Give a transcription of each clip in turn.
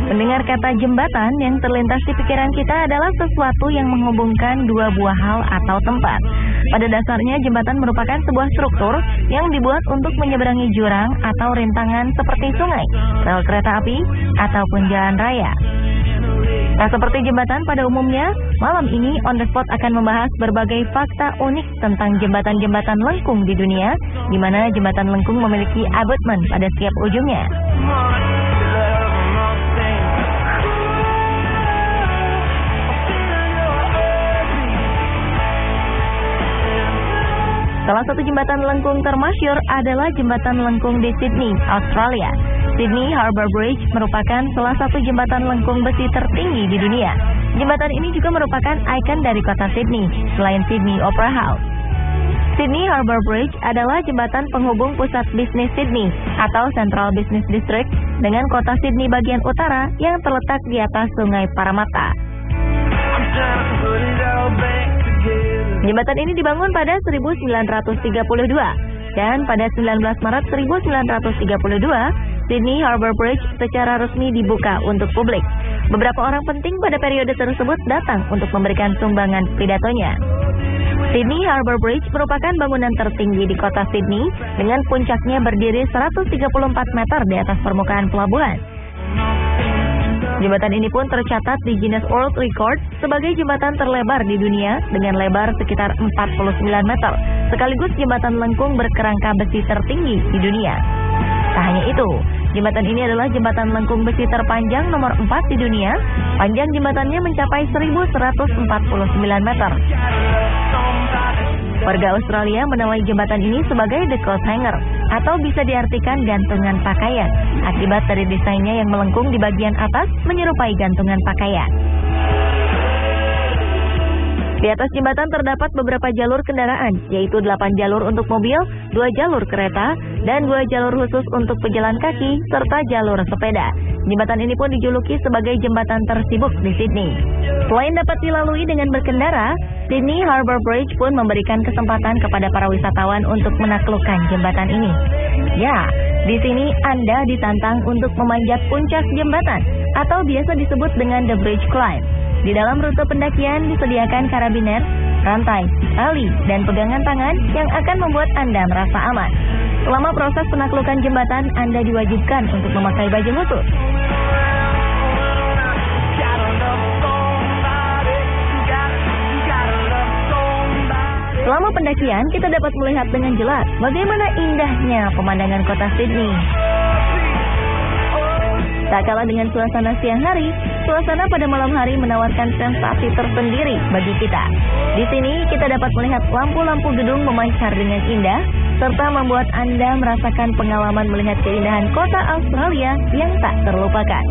Mendengar kata jembatan, yang terlintas di pikiran kita adalah sesuatu yang menghubungkan dua buah hal atau tempat. Pada dasarnya, jembatan merupakan sebuah struktur yang dibuat untuk menyeberangi jurang atau rintangan seperti sungai, rel kereta api, ataupun jalan raya. Tak seperti jembatan pada umumnya, malam ini On The Spot akan membahas berbagai fakta unik tentang jembatan-jembatan lengkung di dunia, di mana jembatan lengkung memiliki abutment pada setiap ujungnya. Salah satu jembatan lengkung termasyhur adalah jembatan lengkung di Sydney, Australia. Sydney Harbour Bridge merupakan salah satu jembatan lengkung besi tertinggi di dunia. Jembatan ini juga merupakan ikon dari kota Sydney, selain Sydney Opera House. Sydney Harbour Bridge adalah jembatan penghubung pusat bisnis Sydney atau Central Business District dengan kota Sydney bagian utara yang terletak di atas Sungai Parramatta. Jembatan ini dibangun pada 1932 dan pada 19 Maret 1932, Sydney Harbour Bridge secara resmi dibuka untuk publik. Beberapa orang penting pada periode tersebut datang untuk memberikan sumbangan pidatonya. Sydney Harbour Bridge merupakan bangunan tertinggi di kota Sydney dengan puncaknya berdiri 134 meter di atas permukaan pelabuhan. Jembatan ini pun tercatat di Guinness World Record sebagai jembatan terlebar di dunia dengan lebar sekitar 49 meter, sekaligus jembatan lengkung berkerangka besi tertinggi di dunia. Tak hanya itu, jembatan ini adalah jembatan lengkung besi terpanjang nomor 4 di dunia. Panjang jembatannya mencapai 1.149 meter. Warga Australia menamai jembatan ini sebagai The Coat Hanger, atau bisa diartikan gantungan pakaian, akibat dari desainnya yang melengkung di bagian atas menyerupai gantungan pakaian. Di atas jembatan terdapat beberapa jalur kendaraan, yaitu 8 jalur untuk mobil, 2 jalur kereta, dan 2 jalur khusus untuk pejalan kaki, serta jalur sepeda. Jembatan ini pun dijuluki sebagai jembatan tersibuk di Sydney. Selain dapat dilalui dengan berkendara, Sydney Harbour Bridge pun memberikan kesempatan kepada para wisatawan untuk menaklukkan jembatan ini. Ya, di sini Anda ditantang untuk memanjat puncak jembatan, atau biasa disebut dengan The Bridge Climb. Di dalam rute pendakian disediakan karabiner, rantai, tali, dan pegangan tangan yang akan membuat Anda merasa aman. Selama proses penaklukan jembatan, Anda diwajibkan untuk memakai baju khusus. Selama pendakian, kita dapat melihat dengan jelas bagaimana indahnya pemandangan kota Sydney. Tak kalah dengan suasana siang hari, suasana pada malam hari menawarkan sensasi tersendiri bagi kita. Di sini kita dapat melihat lampu-lampu gedung memancar dengan indah, serta membuat Anda merasakan pengalaman melihat keindahan kota Australia yang tak terlupakan.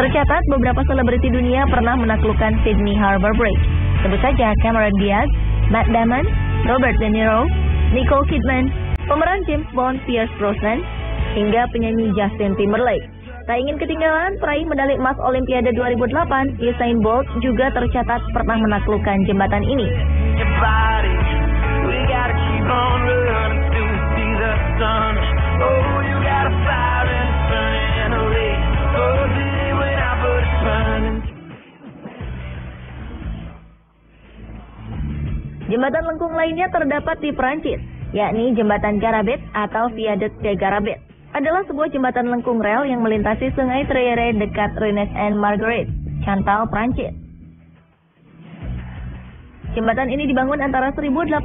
Tercatat beberapa selebriti dunia pernah menaklukkan Sydney Harbour Bridge. Sebut saja Cameron Diaz, Matt Damon, Robert De Niro, Nicole Kidman, pemeran James Bond Pierce Brosnan, hingga penyanyi Justin Timberlake. Tak ingin ketinggalan, peraih medali emas Olimpiade 2008, Usain Bolt juga tercatat pernah menaklukkan jembatan ini. Jembatan lengkung lainnya terdapat di Perancis, yakni Jembatan Garabet atau Viaduc de Garabet. Adalah sebuah jembatan lengkung rel yang melintasi sungai Trèire dekat Rennes and Marguerite, Chantal, Prancis. Jembatan ini dibangun antara 1880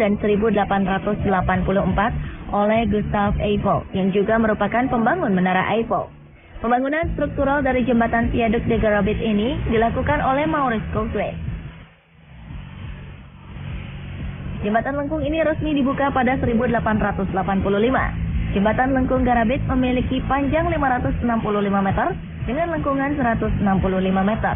dan 1884 oleh Gustave Eiffel, yang juga merupakan pembangun Menara Eiffel. Pembangunan struktural dari jembatan Viaduc de Garabet ini dilakukan oleh Maurice Couchet. Jembatan lengkung ini resmi dibuka pada 1885. Jembatan lengkung Garabet memiliki panjang 565 meter dengan lengkungan 165 meter.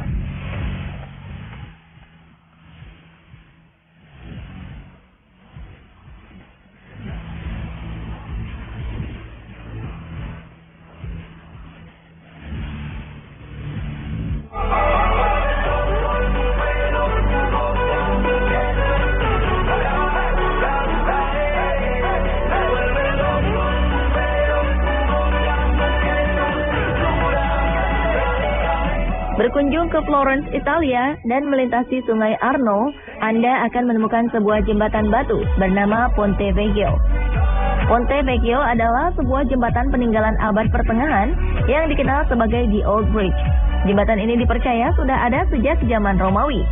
Berkunjung ke Florence, Italia, dan melintasi sungai Arno, Anda akan menemukan sebuah jembatan batu bernama Ponte Vecchio. Ponte Vecchio adalah sebuah jembatan peninggalan abad pertengahan yang dikenal sebagai The Old Bridge. Jembatan ini dipercaya sudah ada sejak zaman Romawi.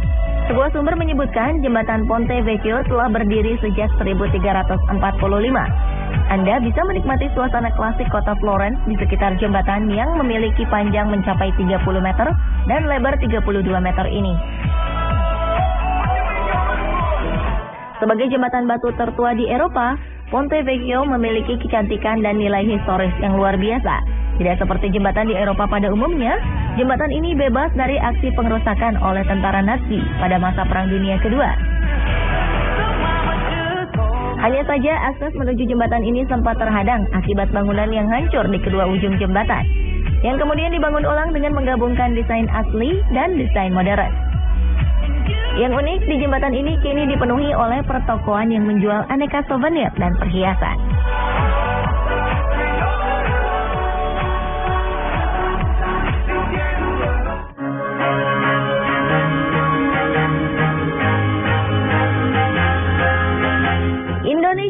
Sebuah sumber menyebutkan jembatan Ponte Vecchio telah berdiri sejak 1345. Anda bisa menikmati suasana klasik kota Florence di sekitar jembatan yang memiliki panjang mencapai 30 meter dan lebar 32 meter ini. Sebagai jembatan batu tertua di Eropa, Ponte Vecchio memiliki kecantikan dan nilai historis yang luar biasa. Tidak seperti jembatan di Eropa pada umumnya, jembatan ini bebas dari aksi pengerusakan oleh tentara Nazi pada masa Perang Dunia Kedua. Hanya saja akses menuju jembatan ini sempat terhadang akibat bangunan yang hancur di kedua ujung jembatan, yang kemudian dibangun ulang dengan menggabungkan desain asli dan desain modern. Yang unik di jembatan ini kini dipenuhi oleh pertokoan yang menjual aneka souvenir dan perhiasan.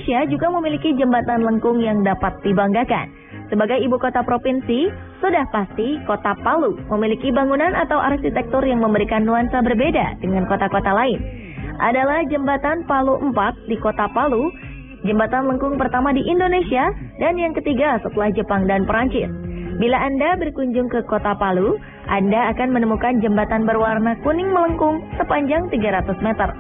Indonesia juga memiliki jembatan lengkung yang dapat dibanggakan. Sebagai ibu kota provinsi, sudah pasti kota Palu memiliki bangunan atau arsitektur yang memberikan nuansa berbeda dengan kota-kota lain. Adalah jembatan Palu 4 di kota Palu, jembatan lengkung pertama di Indonesia, dan yang ketiga setelah Jepang dan Perancis. Bila Anda berkunjung ke kota Palu, Anda akan menemukan jembatan berwarna kuning melengkung sepanjang 300 meter.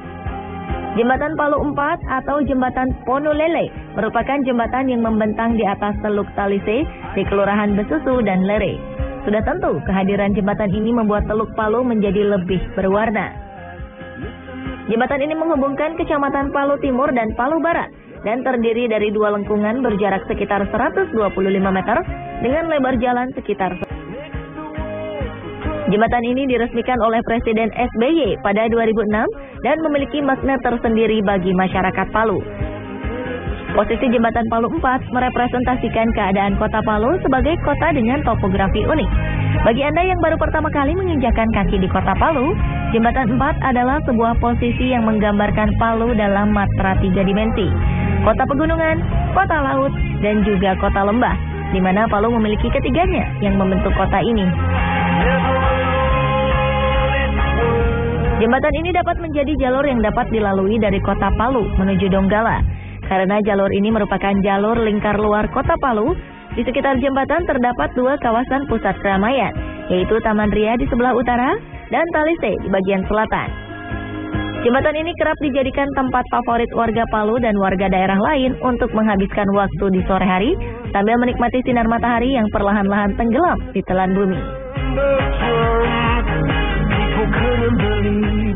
Jembatan Palu 4 atau Jembatan Ponulele merupakan jembatan yang membentang di atas Teluk Talise di Kelurahan Besusu dan Lere. Sudah tentu kehadiran jembatan ini membuat Teluk Palu menjadi lebih berwarna. Jembatan ini menghubungkan Kecamatan Palu Timur dan Palu Barat dan terdiri dari dua lengkungan berjarak sekitar 125 meter dengan lebar jalan sekitar. Jembatan ini diresmikan oleh Presiden SBY pada 2006 dan memiliki makna tersendiri bagi masyarakat Palu. Posisi jembatan Palu 4 merepresentasikan keadaan kota Palu sebagai kota dengan topografi unik. Bagi Anda yang baru pertama kali menginjakan kaki di kota Palu, jembatan 4 adalah sebuah posisi yang menggambarkan Palu dalam matra 3 dimensi. Kota pegunungan, kota laut, dan juga kota lembah, di mana Palu memiliki ketiganya yang membentuk kota ini. Jembatan ini dapat menjadi jalur yang dapat dilalui dari kota Palu menuju Donggala. Karena jalur ini merupakan jalur lingkar luar kota Palu, di sekitar jembatan terdapat dua kawasan pusat keramaian, yaitu Taman Ria di sebelah utara dan Talise di bagian selatan. Jembatan ini kerap dijadikan tempat favorit warga Palu dan warga daerah lain untuk menghabiskan waktu di sore hari sambil menikmati sinar matahari yang perlahan-lahan tenggelam di telan bumi.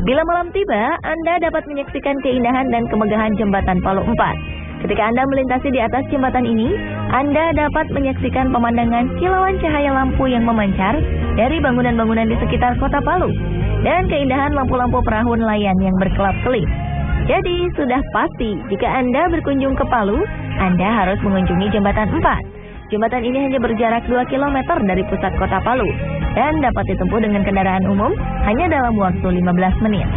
Bila malam tiba, Anda dapat menyaksikan keindahan dan kemegahan jembatan Palu 4. Ketika Anda melintasi di atas jembatan ini, Anda dapat menyaksikan pemandangan kilauan cahaya lampu yang memancar dari bangunan-bangunan di sekitar kota Palu dan keindahan lampu-lampu perahu nelayan yang berkelap-kelip. Jadi, sudah pasti jika Anda berkunjung ke Palu, Anda harus mengunjungi jembatan 4. Jembatan ini hanya berjarak 2 km dari pusat kota Palu dan dapat ditempuh dengan kendaraan umum hanya dalam waktu 15 menit.